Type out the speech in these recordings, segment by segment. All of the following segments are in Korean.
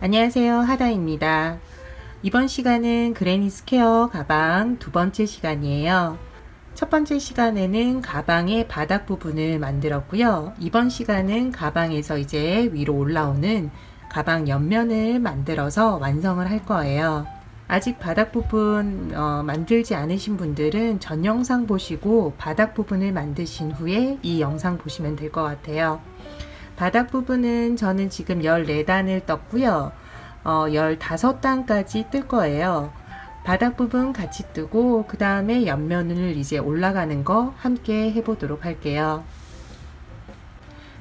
안녕하세요, 하다입니다. 이번 시간은 그레니 스퀘어 가방 두 번째 시간이에요. 첫 번째 시간에는 가방의 바닥 부분을 만들었고요. 이번 시간은 가방에서 이제 위로 올라오는 가방 옆면을 만들어서 완성을 할 거예요. 아직 바닥 부분 만들지 않으신 분들은 전 영상 보시고 바닥 부분을 만드신 후에 이 영상 보시면 될 것 같아요. 바닥 부분은 저는 지금 14단을 떴고요. 15단까지 뜰 거예요. 바닥 부분 같이 뜨고 그 다음에 옆면을 이제 올라가는 거 함께 해보도록 할게요.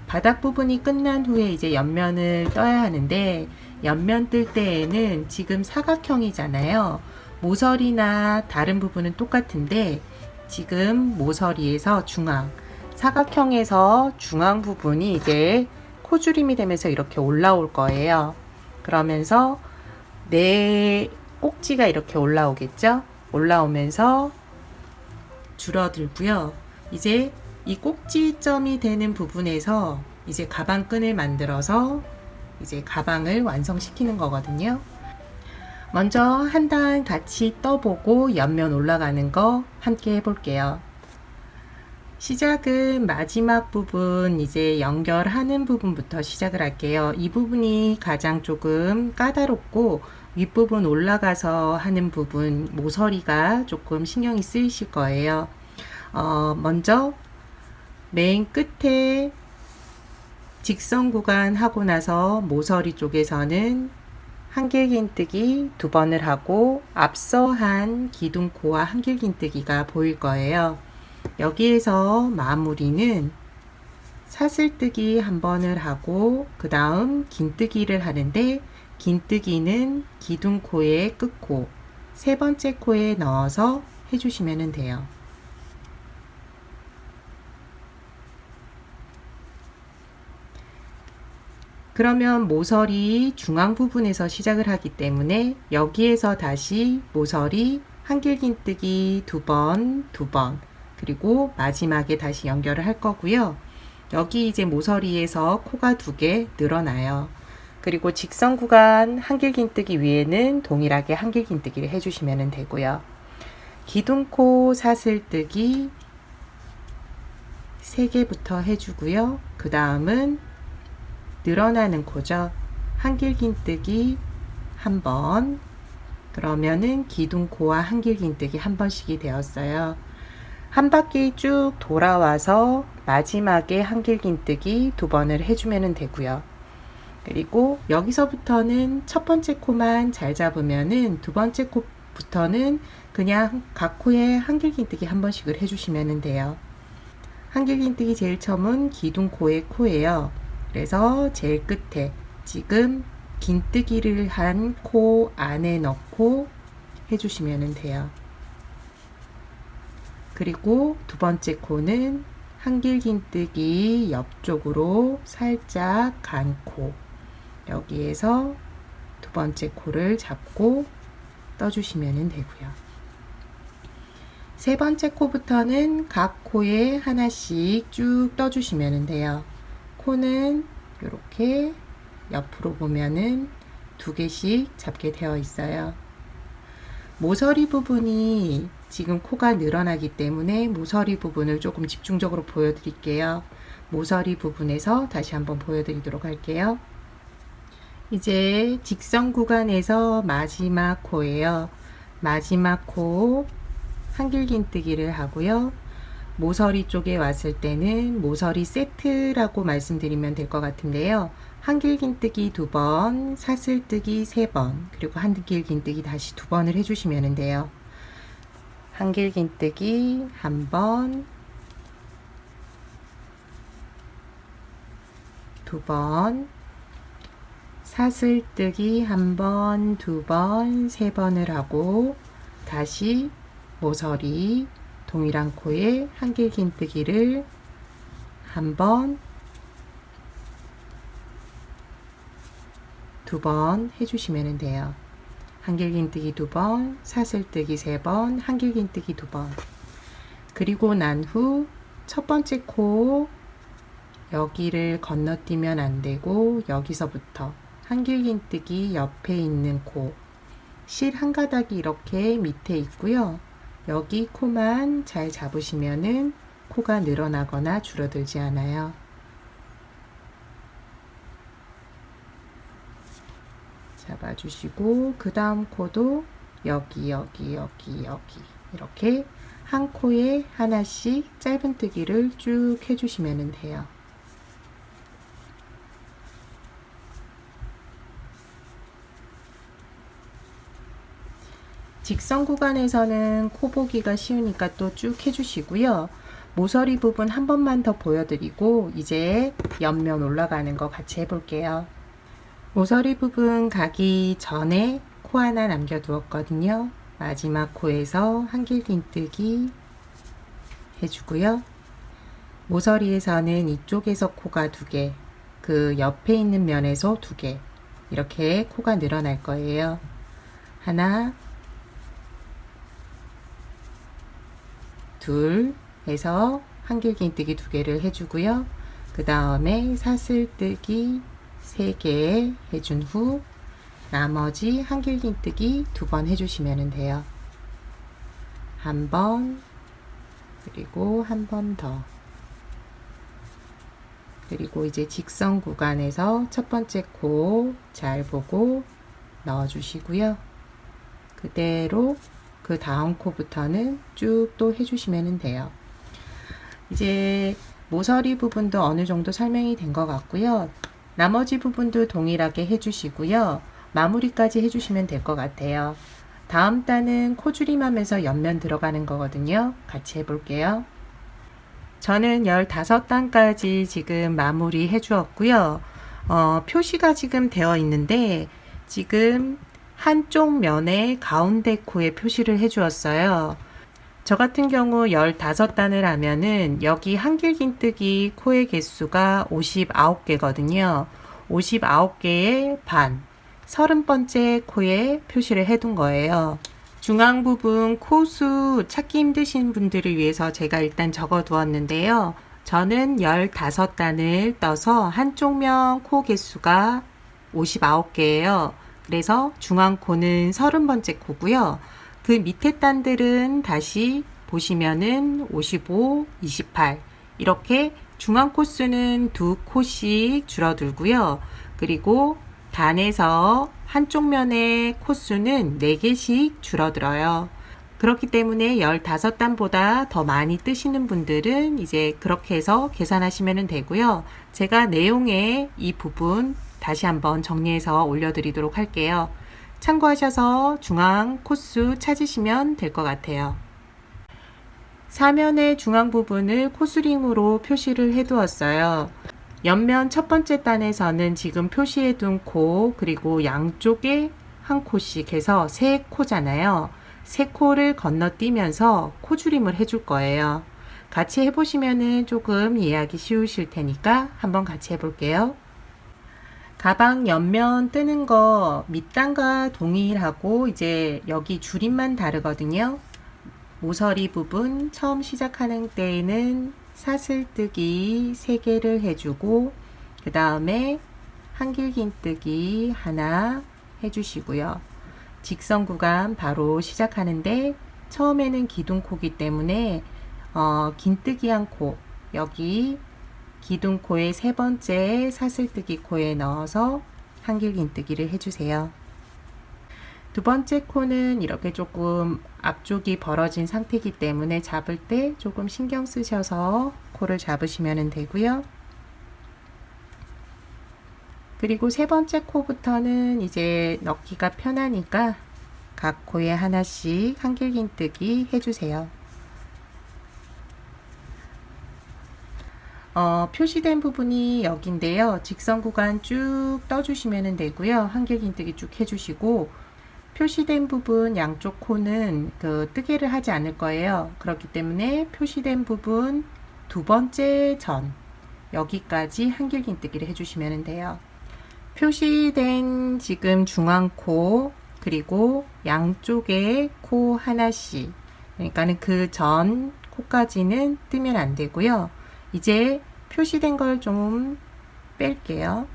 바닥 부분이 끝난 후에 이제 옆면을 떠야 하는데, 옆면 뜰 때에는 지금 사각형이잖아요. 모서리나 다른 부분은 똑같은데 지금 모서리에서 중앙, 사각형에서 중앙 부분이 이제 코주림이 되면서 이렇게 올라올 거예요. 그러면서 내 꼭지가 이렇게 올라오겠죠? 올라오면서 줄어들고요. 이제 이 꼭지점이 되는 부분에서 이제 가방끈을 만들어서 이제 가방을 완성시키는 거거든요. 먼저 한 단 같이 떠보고 옆면 올라가는 거 함께 해볼게요. 시작은 마지막 부분 이제 연결하는 부분부터 시작을 할게요. 이 부분이 가장 조금 까다롭고 윗부분 올라가서 하는 부분 모서리가 조금 신경이 쓰이실 거예요. 먼저 맨 끝에 직선 구간 하고 나서 모서리 쪽에서는 한길긴뜨기 2번을 하고 앞서 한 기둥코와 한길긴뜨기가 보일 거예요. 여기에서 마무리는 사슬뜨기 1번을 하고 그 다음 긴뜨기를 하는데, 긴뜨기는 기둥코의 끝코 3번째 코에 넣어서 해주시면 돼요. 그러면 모서리 중앙 부분에서 시작을 하기 때문에 여기에서 다시 모서리 한길긴뜨기 2번, 2번, 그리고 마지막에 다시 연결을 할 거고요. 여기 이제 모서리에서 코가 2개 늘어나요. 그리고 직선 구간 한길긴뜨기 위에는 동일하게 한길긴뜨기를 해주시면 되고요. 기둥코 사슬뜨기 3개부터 해주고요. 그 다음은 늘어나는 코죠. 한길긴뜨기 1번, 그러면은 기둥코와 한길긴뜨기 1번씩이 되었어요. 한 바퀴 쭉 돌아와서 마지막에 한길긴뜨기 2번을 해주면 되고요. 그리고 여기서부터는 첫 번째 코만 잘 잡으면은 두 번째 코부터는 그냥 각 코에 한길긴뜨기 1번씩을 해주시면 돼요. 한길긴뜨기 제일 처음은 기둥코의 코예요. 그래서 제일 끝에 지금 긴뜨기를 한 코 안에 넣고 해주시면 돼요. 그리고 두 번째 코는 한길긴뜨기 옆쪽으로 살짝 간 코, 여기에서 두 번째 코를 잡고 떠주시면 되고요. 세 번째 코부터는 각 코에 하나씩 쭉 떠주시면 돼요. 코는 이렇게 옆으로 보면은 2개씩 잡게 되어 있어요. 모서리 부분이 지금 코가 늘어나기 때문에 모서리 부분을 조금 집중적으로 보여드릴게요. 모서리 부분에서 다시 한번 보여드리도록 할게요. 이제 직선 구간에서 마지막 코예요. 마지막 코 한길긴뜨기를 하고요. 모서리 쪽에 왔을 때는 모서리 세트라고 말씀드리면 될 것 같은데요. 한길긴뜨기 2번, 사슬뜨기 3번, 그리고 한길긴뜨기 다시 2번을 해주시면 돼요. 한길긴뜨기 1번, 2번, 사슬뜨기 1번, 2번, 3번을 하고 다시 모서리 동일한 코에 한길긴뜨기를 1번, 2번 해주시면 돼요. 한길긴뜨기 2번, 사슬뜨기 3번, 한길긴뜨기 2번. 그리고 난 후 첫 번째 코 여기를 건너뛰면 안 되고 여기서부터 한길긴뜨기 옆에 있는 코, 실 한 가닥이 이렇게 밑에 있고요. 여기 코만 잘 잡으시면은 코가 늘어나거나 줄어들지 않아요. 잡아주시고 그 다음 코도 여기 이렇게 한 코에 하나씩 짧은뜨기를 쭉 해주시면 돼요. 직선 구간에서는 코 보기가 쉬우니까 또 쭉 해주시고요. 모서리 부분 한 번만 더 보여드리고 이제 옆면 올라가는 거 같이 해볼게요. 모서리 부분 가기 전에 코 하나 남겨두었거든요. 마지막 코에서 한길긴뜨기 해주고요. 모서리에서는 이쪽에서 코가 2개, 그 옆에 있는 면에서 2개, 이렇게 코가 늘어날 거예요. 하나, 둘 해서 한길긴뜨기 2개를 해주고요. 그 다음에 사슬뜨기 3개 해준 후 나머지 한길긴뜨기 2번 해주시면 돼요. 한 번, 그리고 한 번 더. 그리고 이제 직선 구간에서 첫 번째 코 잘 보고 넣어주시고요. 그대로 그 다음 코부터는 쭉 또 해주시면 돼요. 이제 모서리 부분도 어느 정도 설명이 된 것 같고요. 나머지 부분도 동일하게 해주시고요. 마무리까지 해주시면 될 것 같아요. 다음 단은 코줄임하면서 옆면 들어가는 거거든요. 같이 해볼게요. 저는 15단까지 지금 마무리 해주었고요. 표시가 지금 되어 있는데 지금 한쪽 면에 가운데 코에 표시를 해주었어요. 저 같은 경우 15단을 하면은 여기 한길긴뜨기 코의 개수가 59개거든요. 59개의 반, 30번째 코에 표시를 해둔 거예요. 중앙 부분 코수 찾기 힘드신 분들을 위해서 제가 일단 적어 두었는데요. 저는 15단을 떠서 한쪽 면 코 개수가 59개예요. 그래서 중앙 코는 30번째 코고요. 그 밑에 단들은 다시 보시면은 55, 28 이렇게 중앙 코수는 2코씩 줄어들고요. 그리고 단에서 한쪽 면의 코수는 4개씩 줄어들어요. 그렇기 때문에 15단보다 더 많이 뜨시는 분들은 이제 그렇게 해서 계산하시면 되고요. 제가 내용에 이 부분 다시 한번 정리해서 올려드리도록 할게요. 참고하셔서 중앙 코수 찾으시면 될 것 같아요. 사면의 중앙 부분을 코스링으로 표시를 해 두었어요. 옆면 첫 번째 단에서는 지금 표시해 둔 코, 그리고 양쪽에 한 코씩 해서 3코잖아요. 3코를 건너뛰면서 코줄임을 해줄 거예요. 같이 해보시면은 조금 이해하기 쉬우실 테니까 한번 같이 해볼게요. 가방 옆면 뜨는 거 밑단과 동일하고 이제 여기 줄임만 다르거든요. 모서리 부분 처음 시작하는 때에는 사슬뜨기 3개를 해주고 그 다음에 한길긴뜨기 하나 해주시고요. 직선 구간 바로 시작하는데 처음에는 기둥코기 때문에 긴뜨기 한 코, 여기 기둥코의 3번째 사슬뜨기 코에 넣어서 한길긴뜨기를 해주세요. 두 번째 코는 이렇게 조금 앞쪽이 벌어진 상태이기 때문에 잡을 때 조금 신경 쓰셔서 코를 잡으시면 되고요. 그리고 3번째 코부터는 이제 넣기가 편하니까 각 코에 하나씩 한길긴뜨기 해주세요. 표시된 부분이 여기인데요. 직선 구간 쭉 떠주시면 되고요. 한길긴뜨기 쭉 해주시고 표시된 부분 양쪽 코는 뜨개를 하지 않을 거예요. 그렇기 때문에 표시된 부분 두 번째 전 여기까지 한길긴뜨기를 해주시면 돼요. 표시된 지금 중앙 코 그리고 양쪽에 코 하나씩, 그러니까는 그 전 코까지는 뜨면 안 되고요. 이제 표시된 걸 좀 뺄게요.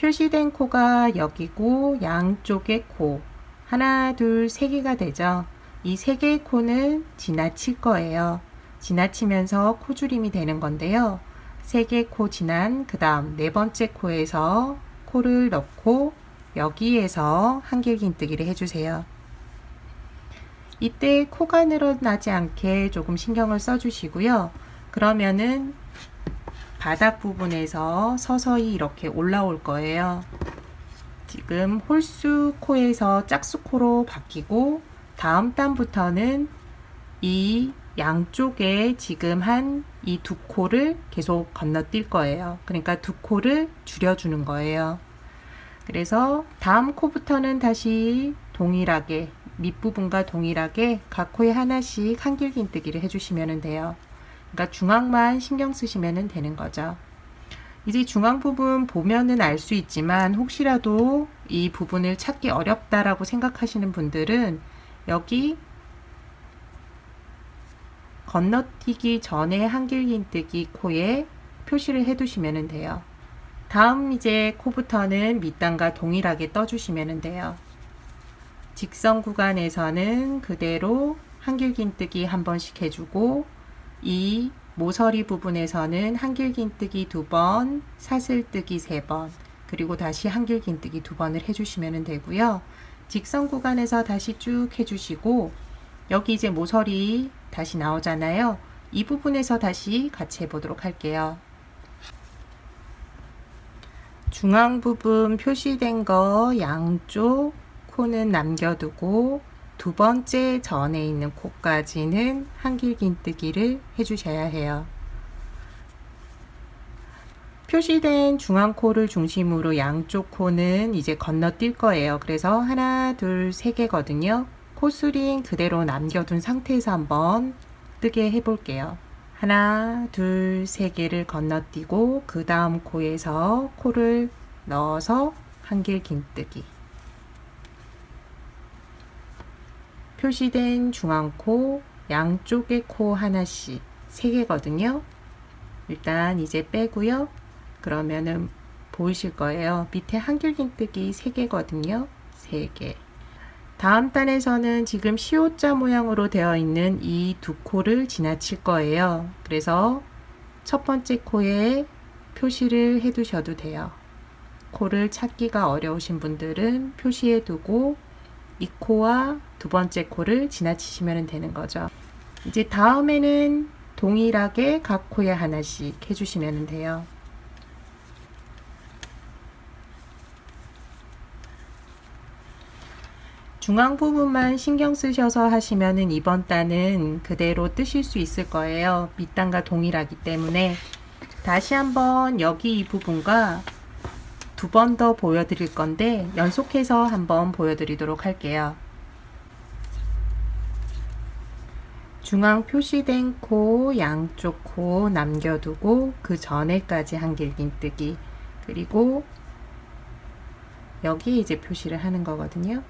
표시된 코가 여기고 양쪽의 코 하나, 둘, 세 개가 되죠. 이 세 개의 코는 지나칠 거예요. 지나치면서 코줄임이 되는 건데요. 세 개의 코 지난 그 다음 네 번째 코에서 코를 넣고 여기에서 한길긴뜨기를 해주세요. 이때 코가 늘어나지 않게 조금 신경을 써주시고요. 그러면은 바닥 부분에서 서서히 이렇게 올라올 거예요. 지금 홀수 코에서 짝수 코로 바뀌고 다음 단부터는 이 양쪽에 지금 한 이 두 코를 계속 건너뛸 거예요. 그러니까 두 코를 줄여주는 거예요. 그래서 다음 코부터는 다시 동일하게 밑부분과 동일하게 각 코에 하나씩 한길긴뜨기를 해주시면 돼요. 그러니까 중앙만 신경 쓰시면 되는 거죠. 이제 중앙 부분 보면은 알 수 있지만 혹시라도 이 부분을 찾기 어렵다라고 생각하시는 분들은 여기 건너뛰기 전에 한길긴뜨기 코에 표시를 해 두시면 돼요. 다음 이제 코부터는 밑단과 동일하게 떠주시면 돼요. 직선 구간에서는 그대로 한길긴뜨기 한 번씩 해주고 이 모서리 부분에서는 한길긴뜨기 2번, 사슬뜨기 3번, 그리고 다시 한길긴뜨기 2번을 해주시면 되고요. 직선 구간에서 다시 쭉 해주시고 여기 이제 모서리 다시 나오잖아요. 이 부분에서 다시 같이 해보도록 할게요. 중앙 부분 표시된 거 양쪽 코는 남겨두고 두 번째 전에 있는 코까지는 한길긴뜨기를 해주셔야 해요. 표시된 중앙 코를 중심으로 양쪽 코는 이제 건너뛸 거예요. 그래서 하나, 둘, 세 개거든요. 코스링 그대로 남겨둔 상태에서 한번 뜨게 해볼게요. 하나, 둘, 세 개를 건너뛰고 그 다음 코에서 코를 넣어서 한길긴뜨기. 표시된 중앙코, 양쪽의 코 하나씩 3개거든요. 일단 이제 빼고요. 그러면은 보이실 거예요. 밑에 한길긴뜨기 3개거든요. 3개. 다음 단에서는 지금 시옷자 모양으로 되어 있는 이 두 코를 지나칠 거예요. 그래서 첫 번째 코에 표시를 해 두셔도 돼요. 코를 찾기가 어려우신 분들은 표시해 두고 이 코와 두 번째 코를 지나치시면 되는 거죠. 이제 다음에는 동일하게 각 코에 하나씩 해주시면 돼요. 중앙 부분만 신경 쓰셔서 하시면은 이번 단은 그대로 뜨실 수 있을 거예요. 밑단과 동일하기 때문에 다시 한번 여기 이 부분과 두 번 더 보여드릴 건데 연속해서 한번 보여드리도록 할게요. 중앙 표시된 코, 양쪽 코 남겨두고 그 전에까지 한길긴뜨기, 그리고 여기 이제 표시를 하는 거거든요.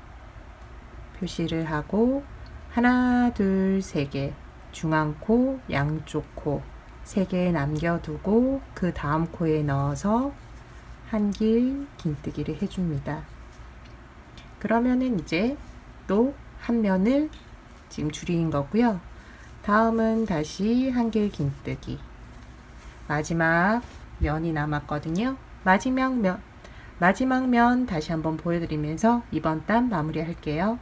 표시를 하고 하나, 둘, 세 개, 중앙 코, 양쪽 코 3개 남겨두고 그 다음 코에 넣어서 한길긴뜨기를 해줍니다. 그러면은 이제 또 한 면을 지금 줄인 거고요. 다음은 다시 한길긴뜨기. 마지막 면이 남았거든요. 마지막 면 다시 한번 보여드리면서 이번 단 마무리 할게요.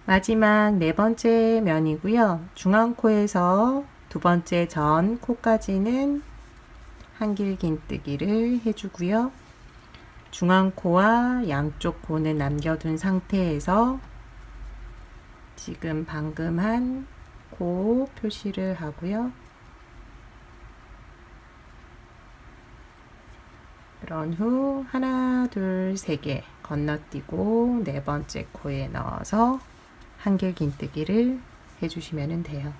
마지막 네 번째 면이고요. 중앙 코에서 두 번째 전 코까지는 한길긴뜨기를 해주고요. 중앙 코와 양쪽 코는 남겨둔 상태에서 지금 방금 한 코 표시를 하고요. 그런 후 하나, 둘, 세 개 건너뛰고 네 번째 코에 넣어서 한길긴뜨기를 해주시면 돼요.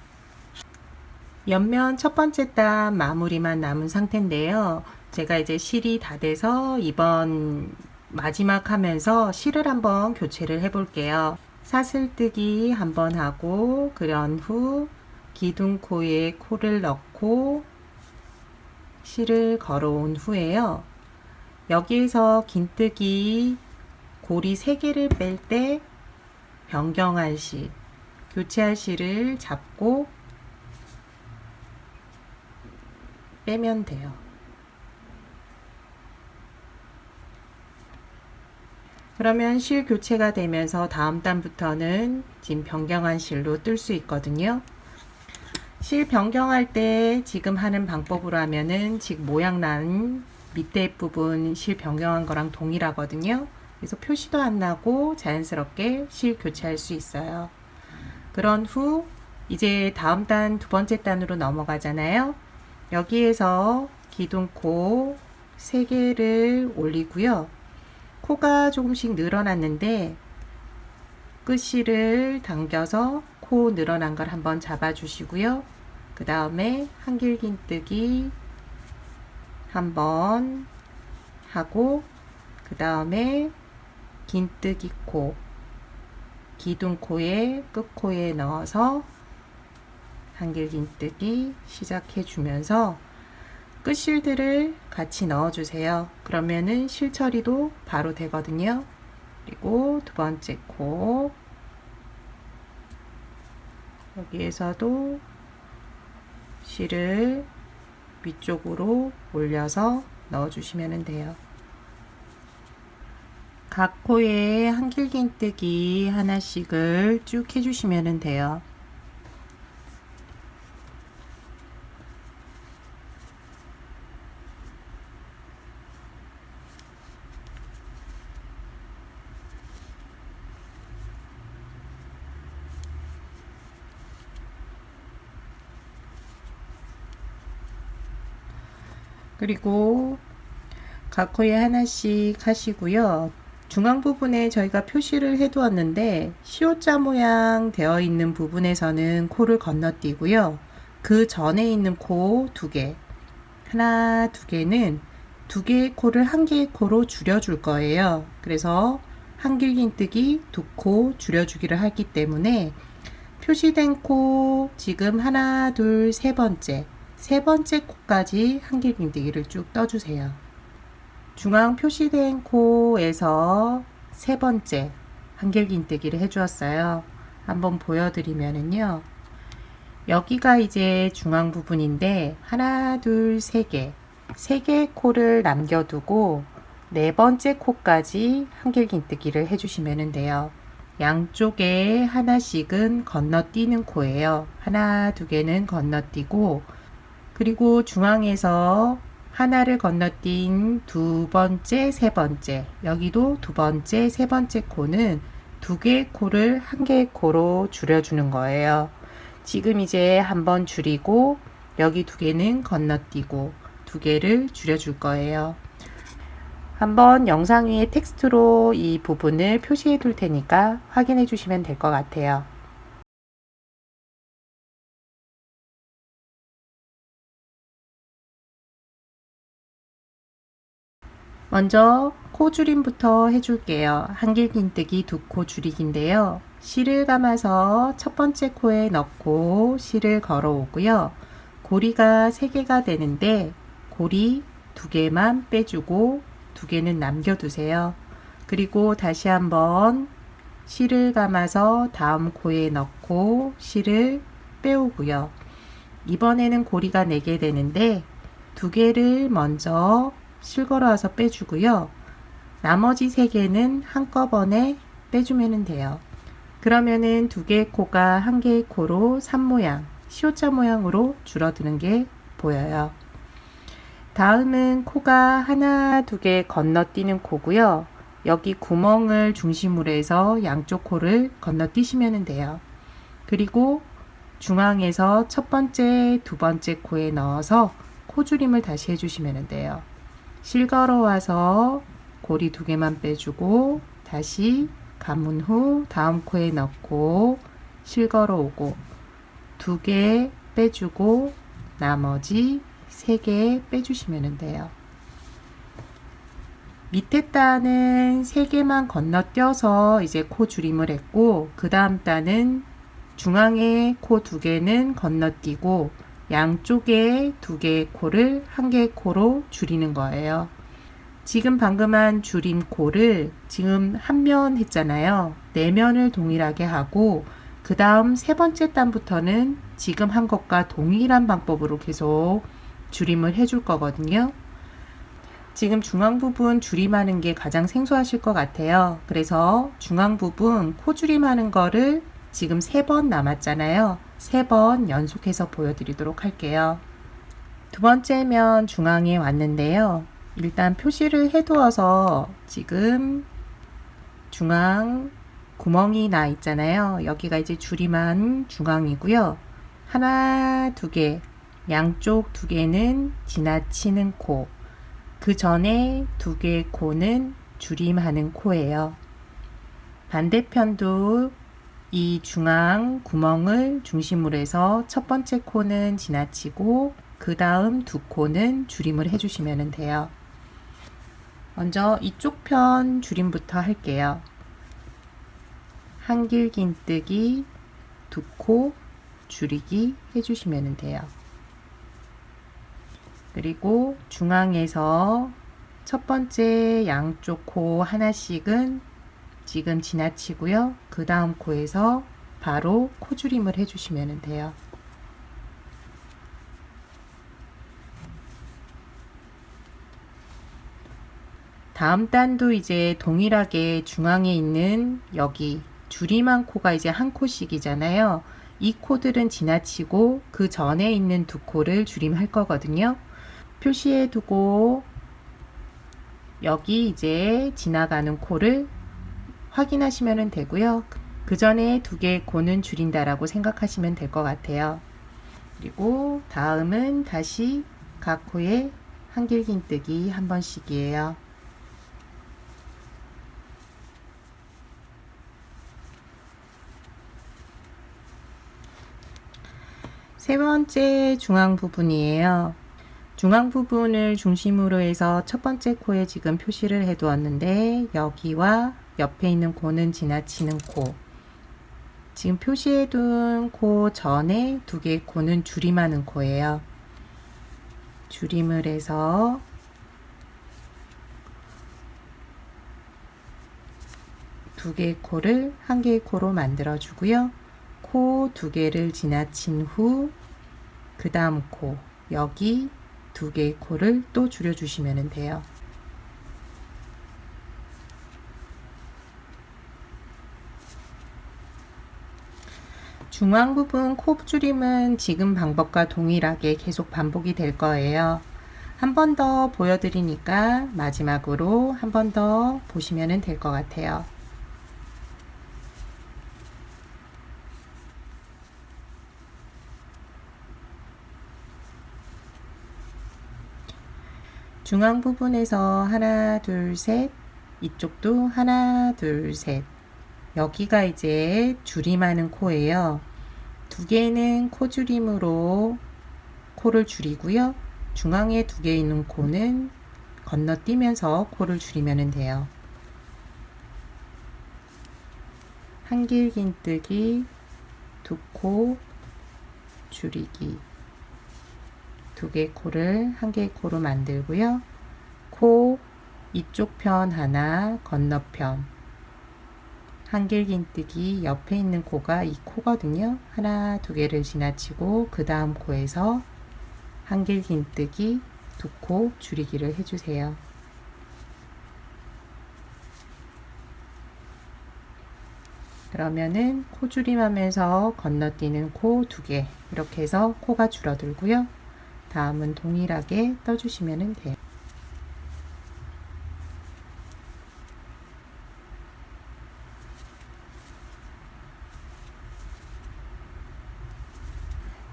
옆면 첫 번째 단 마무리만 남은 상태인데요. 제가 이제 실이 다 돼서 이번 마지막 하면서 실을 한번 교체를 해 볼게요. 사슬뜨기 한번 하고 그런 후 기둥코에 코를 넣고 실을 걸어온 후에요. 여기에서 긴뜨기 고리 3개를 뺄 때 변경할 실, 교체할 실을 잡고 빼면 돼요. 그러면 실 교체가 되면서 다음 단부터는 지금 변경한 실로 뜰 수 있거든요. 실 변경할 때 지금 하는 방법으로 하면은 지금 모양 난 밑에 부분 실 변경한 거랑 동일하거든요. 그래서 표시도 안 나고 자연스럽게 실 교체할 수 있어요. 그런 후 이제 다음 단, 두 번째 단으로 넘어가잖아요. 여기에서 기둥코 3개를 올리고요. 코가 조금씩 늘어났는데 끝실을 당겨서 코 늘어난 걸 한번 잡아주시고요. 그 다음에 한길긴뜨기 한번 하고 그 다음에 긴뜨기 코, 기둥코에 끝코에 넣어서 한길긴뜨기 시작해 주면서 끝실들을 같이 넣어주세요. 그러면은 실 처리도 바로 되거든요. 그리고 두 번째 코, 여기에서도 실을 위쪽으로 올려서 넣어주시면 돼요. 각 코에 한길긴뜨기 하나씩을 쭉 해주시면 돼요. 그리고 각 코에 하나씩 하시고요. 중앙 부분에 저희가 표시를 해 두었는데 시옷자 모양 되어 있는 부분에서는 코를 건너뛰고요. 그 전에 있는 코 2개, 하나, 2개는 2개의 코를 1개의 코로 줄여줄 거예요. 그래서 한길긴뜨기 2코 줄여주기를 하기 때문에 표시된 코 지금 하나, 둘, 세 번째 코까지 한길긴뜨기를 쭉 떠주세요. 중앙 표시된 코에서 세 번째 한길긴뜨기를 해주었어요. 한번 보여드리면은요. 여기가 이제 중앙 부분인데 하나, 둘, 세 개의 코를 남겨두고 네 번째 코까지 한길긴뜨기를 해주시면 돼요. 양쪽에 하나씩은 건너뛰는 코예요. 하나, 2개는 건너뛰고 그리고 중앙에서 하나를 건너뛴 두 번째, 세 번째, 여기도 두 번째, 세 번째 코는 2개의 코를 1개의 코로 줄여주는 거예요. 지금 이제 한번 줄이고 여기 2개는 건너뛰고 2개를 줄여줄 거예요. 한번 영상 위에 텍스트로 이 부분을 표시해 둘 테니까 확인해 주시면 될 것 같아요. 먼저 코 줄임부터 해줄게요. 한길긴뜨기 2코 줄이기인데요. 실을 감아서 첫 번째 코에 넣고 실을 걸어 오고요. 고리가 3개가 되는데 고리 2개만 빼주고 2개는 남겨두세요. 그리고 다시 한번 실을 감아서 다음 코에 넣고 실을 빼오고요. 이번에는 고리가 4개 되는데 2개를 먼저 실 걸어와서 빼주고요. 나머지 3개는 한꺼번에 빼주면 돼요. 그러면은 2개의 코가 1개의 코로 3모양, 시옷자 모양으로 줄어드는 게 보여요. 다음은 코가 하나, 2개 건너뛰는 코고요. 여기 구멍을 중심으로 해서 양쪽 코를 건너뛰시면 돼요. 그리고 중앙에서 첫 번째, 두 번째 코에 넣어서 코줄임을 다시 해주시면 돼요. 실 걸어와서 고리 2개만 빼주고 다시 감은 후 다음 코에 넣고 실 걸어오고 2개 빼주고 나머지 3개 빼주시면 돼요. 밑에 단은 3개만 건너뛰어서 이제 코 줄임을 했고 그 다음 단은 중앙에 코 2개는 건너뛰고 양쪽에 2개의 코를 1개의 코로 줄이는 거예요. 지금 방금 한 줄임 코를 지금 한 면 했잖아요. 네 면을 동일하게 하고 그 다음 세 번째 단부터는 지금 한 것과 동일한 방법으로 계속 줄임을 해줄 거거든요. 지금 중앙 부분 줄임하는 게 가장 생소하실 것 같아요. 그래서 중앙 부분 코 줄임하는 거를 지금 3번 남았잖아요. 3번 연속해서 보여드리도록 할게요. 두 번째 면 중앙에 왔는데요. 일단 표시를 해두어서 지금 중앙 구멍이 나 있잖아요. 여기가 이제 줄임한 중앙이고요. 하나, 두 개, 양쪽 두 개는 지나치는 코. 그 전에 두 개의 코는 줄임하는 코예요. 반대편도 이 중앙 구멍을 중심으로 해서 첫 번째 코는 지나치고 그 다음 두 코는 줄임을 해주시면 돼요. 먼저 이쪽 편 줄임부터 할게요. 한길긴뜨기, 두 코 줄이기 해주시면 돼요. 그리고 중앙에서 첫 번째 양쪽 코 하나씩은 지금 지나치고요. 그 다음 코에서 바로 코줄임을 해주시면 돼요. 다음 단도 이제 동일하게 중앙에 있는 여기 줄임한 코가 이제 한 코씩이잖아요. 이 코들은 지나치고 그 전에 있는 두 코를 줄임할 거거든요. 표시해 두고 여기 이제 지나가는 코를 확인하시면 되고요. 그 전에 두 개의 코는 줄인다라고 생각하시면 될 것 같아요. 그리고 다음은 다시 각 코에 한길긴뜨기 한 번씩이에요. 세 번째 중앙 부분이에요. 중앙 부분을 중심으로 해서 첫 번째 코에 지금 표시를 해 두었는데 여기와 옆에 있는 코는 지나치는 코. 지금 표시해 둔 코 전에 두 개의 코는 줄임하는 코예요. 줄임을 해서 두 개의 코를 한 개의 코로 만들어 주고요. 코 두 개를 지나친 후 그 다음 코 여기 두 개의 코를 또 줄여주시면 돼요. 중앙 부분 코 줄임은 지금 방법과 동일하게 계속 반복이 될 거예요. 한 번 더 보여드리니까 마지막으로 한 번 더 보시면 될 것 같아요. 중앙 부분에서 하나, 둘, 셋, 이쪽도 하나, 둘, 셋. 여기가 이제 줄임하는 코예요. 두 개는 코 줄임으로 코를 줄이고요. 중앙에 두 개 있는 코는 건너뛰면서 코를 줄이면 돼요. 한길긴뜨기, 두 코 줄이기. 두 개의 코를 한 개의 코로 만들고요. 코 이쪽 편 하나, 건너편. 한길긴뜨기 옆에 있는 코가 이 코거든요. 하나, 두 개를 지나치고 그 다음 코에서 한길긴뜨기, 두 코 줄이기를 해주세요. 그러면은 코 줄임하면서 건너뛰는 코 두 개 이렇게 해서 코가 줄어들고요. 다음은 동일하게 떠주시면 돼요.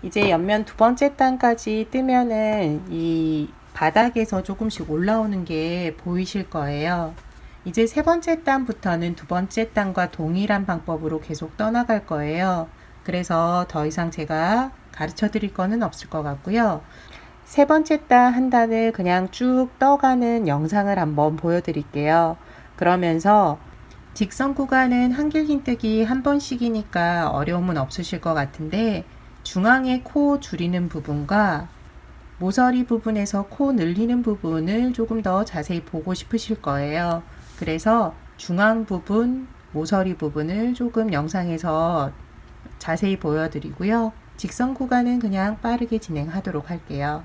이제 옆면 두 번째 단까지 뜨면은 이 바닥에서 조금씩 올라오는 게 보이실 거예요. 이제 세 번째 단부터는 두 번째 단과 동일한 방법으로 계속 떠나갈 거예요. 그래서 더 이상 제가 가르쳐 드릴 거는 없을 것 같고요. 세 번째 단 한 단을 그냥 쭉 떠가는 영상을 한번 보여드릴게요. 그러면서 직선 구간은 한길긴뜨기 한 번씩이니까 어려움은 없으실 것 같은데 중앙에 코 줄이는 부분과 모서리 부분에서 코 늘리는 부분을 조금 더 자세히 보고 싶으실 거예요. 그래서 중앙 부분, 모서리 부분을 조금 영상에서 자세히 보여드리고요. 직선 구간은 그냥 빠르게 진행하도록 할게요.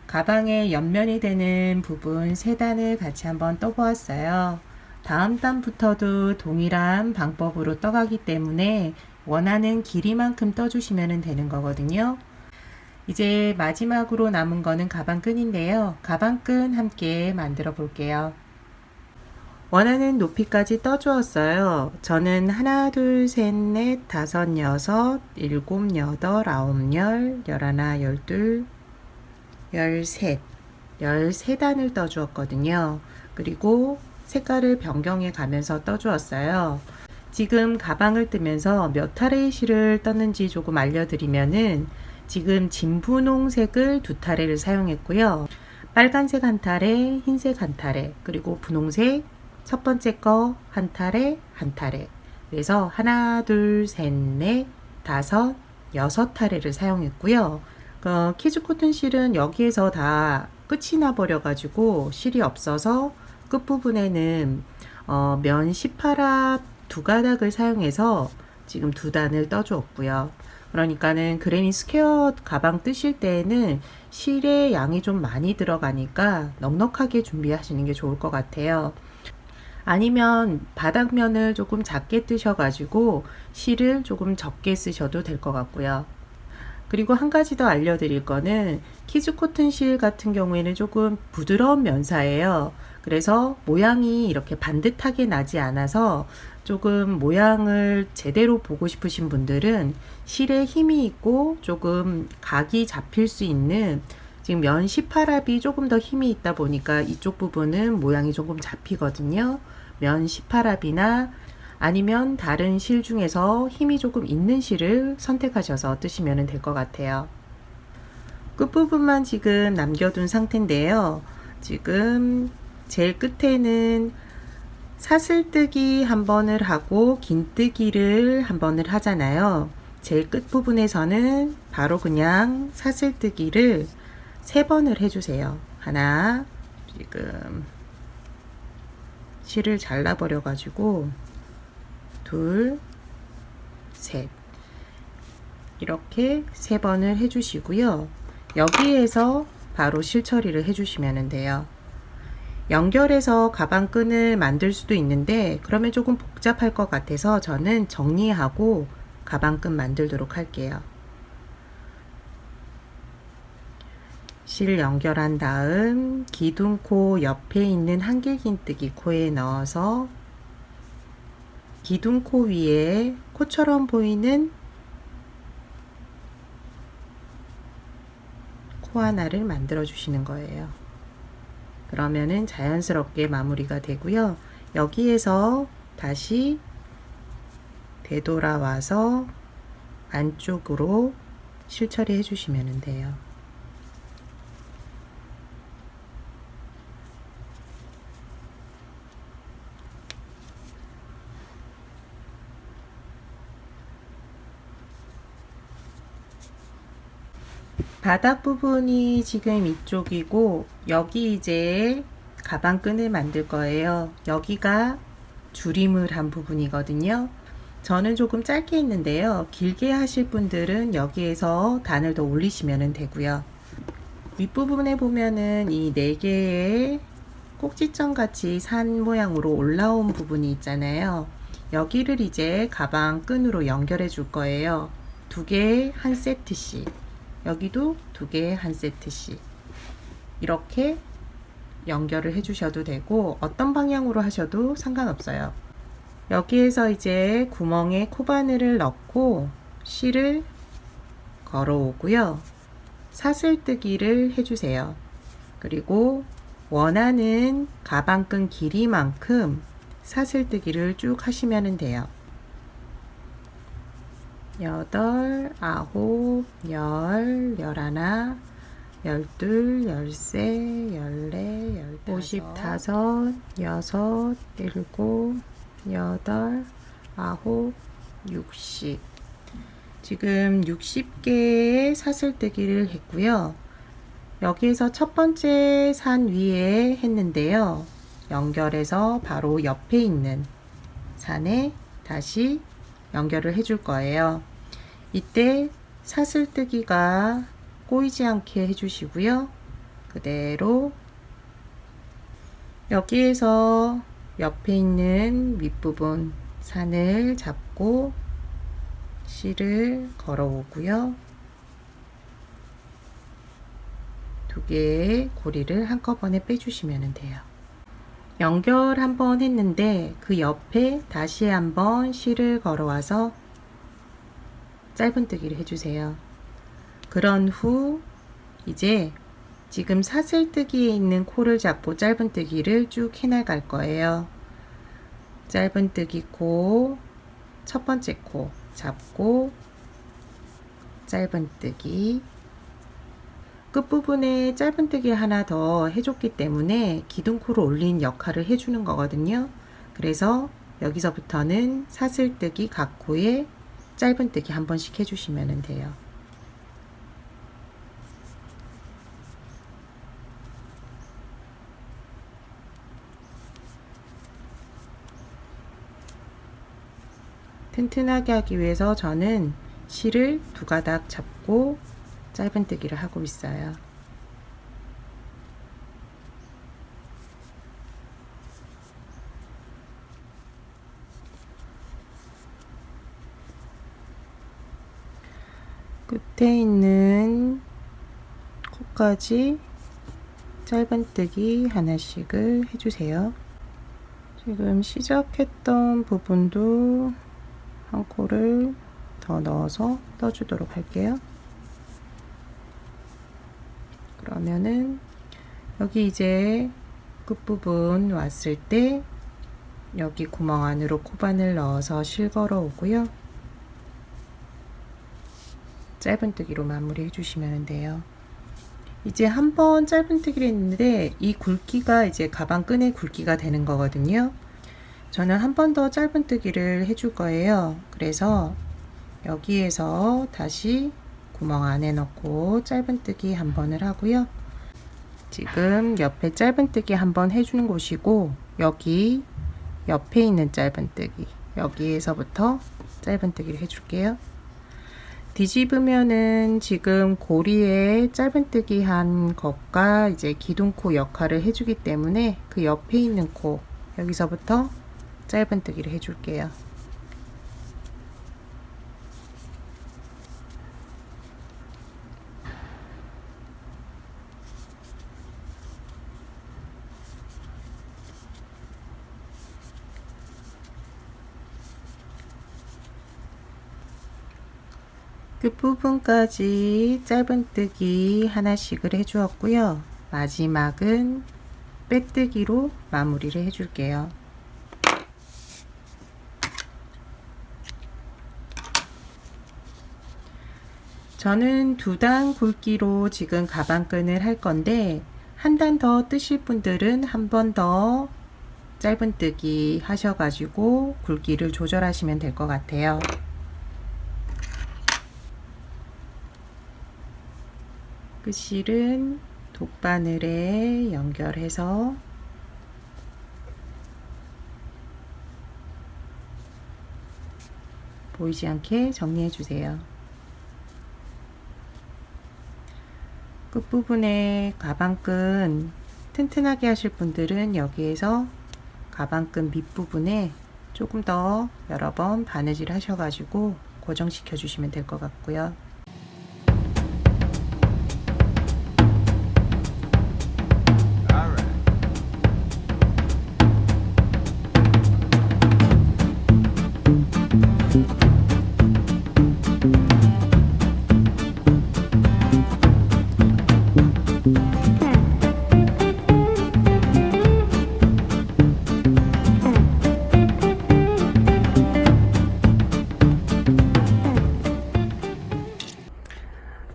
가방의 옆면이 되는 부분 3단을 같이 한번 떠보았어요. 다음 단부터도 동일한 방법으로 떠가기 때문에 원하는 길이만큼 떠주시면 되는 거거든요. 이제 마지막으로 남은 거는 가방끈인데요. 가방끈 함께 만들어 볼게요. 원하는 높이까지 떠주었어요. 저는 하나, 둘, 셋, 넷, 다섯, 여섯, 일곱, 여덟, 아홉, 열, 열하나, 열둘, 13단을 떠주었거든요. 그리고 색깔을 변경해 가면서 떠주었어요. 지금 가방을 뜨면서 몇 타래의 실을 떴는지 조금 알려드리면은 지금 진분홍색을 2타래를 사용했고요. 빨간색 한 타래, 흰색 한 타래, 그리고 분홍색 첫 번째 거 한 타래, 한 타래. 그래서 하나, 둘, 셋, 넷, 다섯, 6타래를 사용했고요. 키즈 코튼 실은 여기에서 다 끝이 나 버려 가지고 실이 없어서 끝부분에는 면 18합 2가닥을 사용해서 지금 2단을 떠 주었고요. 그러니까는 그레니 스퀘어 가방 뜨실 때에는 실의 양이 좀 많이 들어가니까 넉넉하게 준비하시는 게 좋을 것 같아요. 아니면 바닥면을 조금 작게 뜨셔 가지고 실을 조금 적게 쓰셔도 될 것 같고요. 그리고 한 가지 더 알려드릴 거는 키즈 코튼 실 같은 경우에는 조금 부드러운 면사예요. 그래서 모양이 이렇게 반듯하게 나지 않아서 조금 모양을 제대로 보고 싶으신 분들은 실에 힘이 있고 조금 각이 잡힐 수 있는, 지금 면 18합이 조금 더 힘이 있다 보니까 이쪽 부분은 모양이 조금 잡히거든요. 면 18합이나 아니면 다른 실 중에서 힘이 조금 있는 실을 선택하셔서 뜨시면 될 것 같아요. 끝부분만 지금 남겨둔 상태인데요. 지금 제일 끝에는 사슬뜨기 한 번을 하고 긴뜨기를 한 번을 하잖아요. 제일 끝부분에서는 바로 그냥 사슬뜨기를 3번을 해주세요. 하나, 지금 실을 잘라버려 가지고 둘, 셋, 이렇게 3번을 해주시고요. 여기에서 바로 실 처리를 해주시면 돼요. 연결해서 가방끈을 만들 수도 있는데 그러면 조금 복잡할 것 같아서 저는 정리하고 가방끈 만들도록 할게요. 실 연결한 다음 기둥코 옆에 있는 한길긴뜨기 코에 넣어서 기둥코 위에 코처럼 보이는 코 하나를 만들어 주시는 거예요. 그러면은 자연스럽게 마무리가 되고요. 여기에서 다시 되돌아와서 안쪽으로 실 처리해 주시면 돼요. 바닥 부분이 지금 이쪽이고 여기 이제 가방끈을 만들 거예요. 여기가 줄임을 한 부분이거든요. 저는 조금 짧게 했는데요. 길게 하실 분들은 여기에서 단을 더 올리시면 되고요. 윗부분에 보면은 이 4개의 꼭지점 같이 산 모양으로 올라온 부분이 있잖아요. 여기를 이제 가방끈으로 연결해 줄 거예요. 2개 한 세트씩. 여기도 2개 한 세트씩 이렇게 연결을 해 주셔도 되고 어떤 방향으로 하셔도 상관없어요. 여기에서 이제 구멍에 코바늘을 넣고 실을 걸어 오고요. 사슬뜨기를 해 주세요. 그리고 원하는 가방끈 길이만큼 사슬뜨기를 쭉 하시면 돼요. 8, 9, 10, 11, 12, 13, 14, 15, 55, 6, 7, 8, 9, 60. 지금 60개의 사슬뜨기를 했고요. 여기에서 첫 번째 산 위에 했는데요. 연결해서 바로 옆에 있는 산에 다시 연결을 해줄 거예요. 이때 사슬뜨기가 꼬이지 않게 해주시고요. 그대로 여기에서 옆에 있는 윗부분 산을 잡고 실을 걸어 오고요. 2개의 고리를 한꺼번에 빼주시면 돼요. 연결 한번 했는데 그 옆에 다시 한번 실을 걸어와서 짧은뜨기를 해주세요. 그런 후 이제 지금 사슬뜨기에 있는 코를 잡고 짧은뜨기를 쭉 해나갈 거예요. 짧은뜨기 코, 첫 번째 코 잡고 짧은뜨기, 끝부분에 짧은뜨기 하나 더 해줬기 때문에 기둥코를 올린 역할을 해주는 거거든요. 그래서 여기서부터는 사슬뜨기 각 코에 짧은뜨기 한 번씩 해주시면 돼요. 튼튼하게 하기 위해서 저는 실을 2가닥 잡고 짧은뜨기를 하고 있어요. 끝에 있는 코까지 짧은뜨기 하나씩을 해주세요. 지금 시작했던 부분도 한 코를 더 넣어서 떠주도록 할게요. 그러면은 여기 이제 끝부분 왔을 때 여기 구멍 안으로 코바늘 넣어서 실걸어 오고요. 짧은뜨기로 마무리 해주시면 돼요. 이제 한번 짧은뜨기를 했는데 이 굵기가 이제 가방끈의 굵기가 되는 거거든요. 저는 한 번 더 짧은뜨기를 해줄 거예요. 그래서 여기에서 다시 구멍 안에 넣고 짧은뜨기 한 번을 하고요. 지금 옆에 짧은뜨기 한 번 해주는 곳이고, 여기 옆에 있는 짧은뜨기, 여기에서부터 짧은뜨기를 해줄게요. 뒤집으면은 지금 고리에 짧은뜨기 한 것과 이제 기둥코 역할을 해주기 때문에 그 옆에 있는 코, 여기서부터 짧은뜨기를 해줄게요. 끝부분까지 짧은뜨기 하나씩을 해주었고요. 마지막은 빼뜨기로 마무리를 해줄게요. 저는 2단 굵기로 지금 가방끈을 할 건데, 한 단 더 뜨실 분들은 한 번 더 짧은뜨기 하셔가지고 굵기를 조절하시면 될 것 같아요. 끝실은 돗바늘에 연결해서 보이지 않게 정리해 주세요. 끝부분에 가방끈 튼튼하게 하실 분들은 여기에서 가방끈 밑부분에 조금 더 여러 번 바느질 하셔가지고 고정시켜 주시면 될 것 같고요.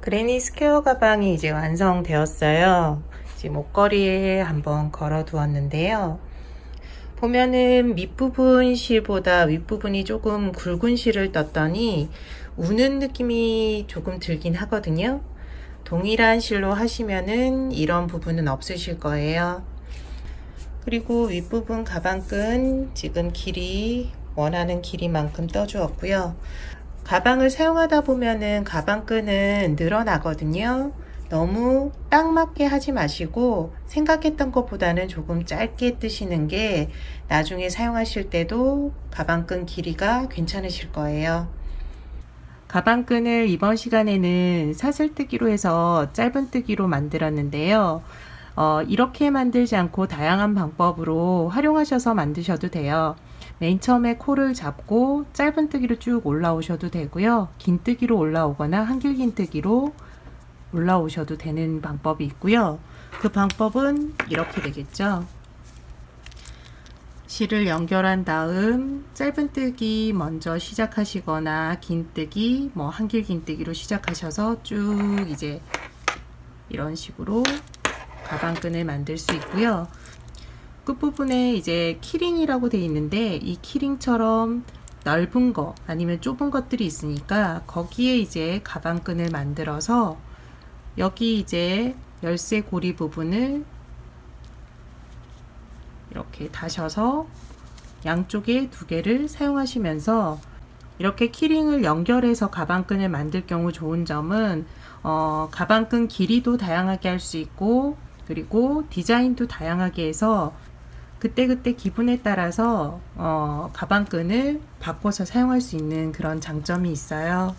그레니 스퀘어 가방이 이제 완성되었어요. 이제 목걸이에 한번 걸어 두었는데요. 보면은 밑부분 실보다 윗부분이 조금 굵은 실을 떴더니 우는 느낌이 조금 들긴 하거든요. 동일한 실로 하시면은 이런 부분은 없으실 거예요. 그리고 윗부분 가방끈 지금 길이 원하는 길이만큼 떠주었고요. 가방을 사용하다 보면은 가방끈은 늘어나거든요. 너무 딱 맞게 하지 마시고 생각했던 것보다는 조금 짧게 뜨시는 게 나중에 사용하실 때도 가방끈 길이가 괜찮으실 거예요. 가방끈을 이번 시간에는 사슬뜨기로 해서 짧은뜨기로 만들었는데요. 이렇게 만들지 않고 다양한 방법으로 활용하셔서 만드셔도 돼요. 맨 처음에 코를 잡고 짧은뜨기로 쭉 올라오셔도 되고요. 긴뜨기로 올라오거나 한길긴뜨기로 올라오셔도 되는 방법이 있고요. 그 방법은 이렇게 되겠죠. 실을 연결한 다음 짧은뜨기 먼저 시작하시거나 긴뜨기, 한길긴뜨기로 시작하셔서 쭉 이제 이런 식으로 가방끈을 만들 수 있고요. 끝부분에 이제 키링이라고 되어 있는데 이 키링처럼 넓은 거 아니면 좁은 것들이 있으니까 거기에 이제 가방끈을 만들어서 여기 이제 열쇠 고리 부분을 이렇게 다셔서 양쪽에 2개를 사용하시면서 이렇게 키링을 연결해서 가방끈을 만들 경우 좋은 점은 가방끈 길이도 다양하게 할 수 있고 그리고 디자인도 다양하게 해서 그때그때 기분에 따라서 가방끈을 바꿔서 사용할 수 있는 그런 장점이 있어요.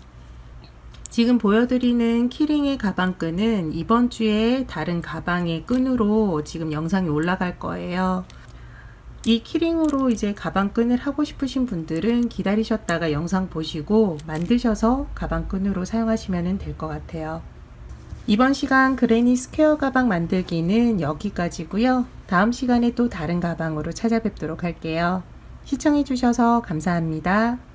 지금 보여드리는 키링의 가방끈은 이번 주에 다른 가방의 끈으로 지금 영상이 올라갈 거예요. 이 키링으로 이제 가방끈을 하고 싶으신 분들은 기다리셨다가 영상 보시고 만드셔서 가방끈으로 사용하시면 될 것 같아요. 이번 시간 그레니 스퀘어 가방 만들기는 여기까지고요. 다음 시간에 또 다른 가방으로 찾아뵙도록 할게요. 시청해 주셔서 감사합니다.